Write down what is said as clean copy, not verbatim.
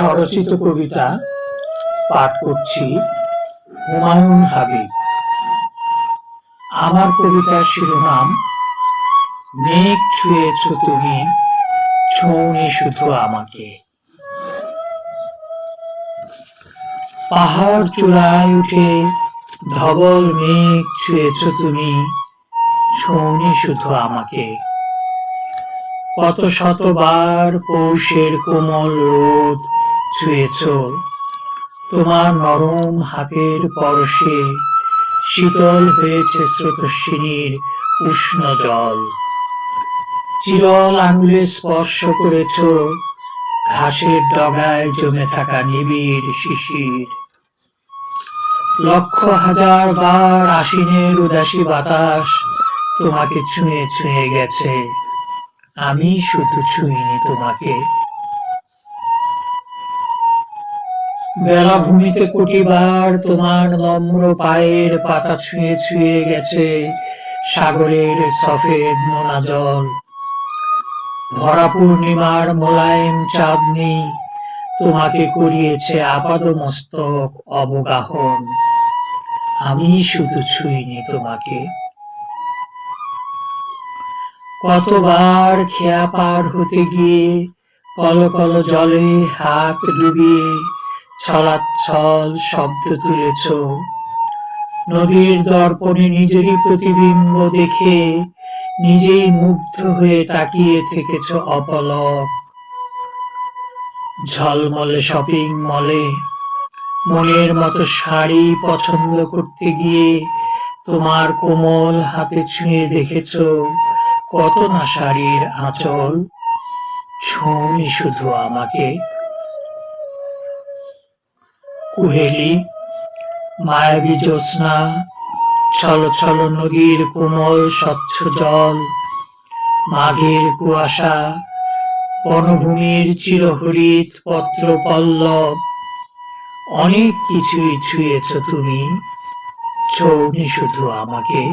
স্বরচিত কবিতা পাঠ করছি হুমায়ুন হাবিব। আমার কবিতার শিরোনাম মেঘ ছুঁয়েছ তুমি, ছোঁনি শুধু আমাকে। পাহাড় চূড়ায় উঠে ধবল মেঘ ছুঁয়েছ তুমি, ছোঁনি শুধু আমাকে। কত শতবার পৌষের কোমল রোদ ছুঁয়েছ, তোমার নরম হাতের পরশে শীতল হয়েছে স্রোতস্বিনীর উষ্ণ জল। চিরল আঙুলে স্পর্শ করেছ ঘাসের ডগায় জমে থাকা নিবিড় শিশির। লক্ষ হাজার বার আশ্বিনের উদাসী বাতাস তোমাকে ছুঁয়ে ছুঁয়ে গেছে, আমি শুধু ছুঁইনি তোমাকে। বেলাভূমিতে কোটিবার তোমার নম্র পায়ের পাতা ছুঁয়ে ছুঁয়ে গেছে সাগরের সফেদ নোনা জল। ভরা পূর্ণিমার মোলায়েম চাঁদনি তোমাকে করিয়েছে আপাদমস্তক অবগাহন, আমি শুধু ছুঁইনি তোমাকে। কতবার খেয়া পার হতে গিয়ে কলকল জলে হাত ডুবিয়ে ছলাচ্ছল শব্দ তুলেছ, নদীর দর্পণে নিজেরই প্রতিবিম্ব দেখে নিজেই মুগ্ধ হয়ে তাকিয়ে থেকেছ অপলক। ঝলমলে শপিং মলে মনের মতো শাড়ি পছন্দ করতে গিয়ে তোমার কোমল হাতে ছুঁয়ে দেখেছ কত না শাড়ির আঁচল, ছোঁনি শুধু আমাকে। কুহেলি মায়াবী জ্যোৎস্না, ছল ছল নদীর কোমল স্বচ্ছ জল, মাঘের কুয়াশা, বনভূমির চিরহরিত পত্র পল্লব, অনেক কিছুই ছুঁয়েছ তুমি, ছোঁনি শুধু আমাকে।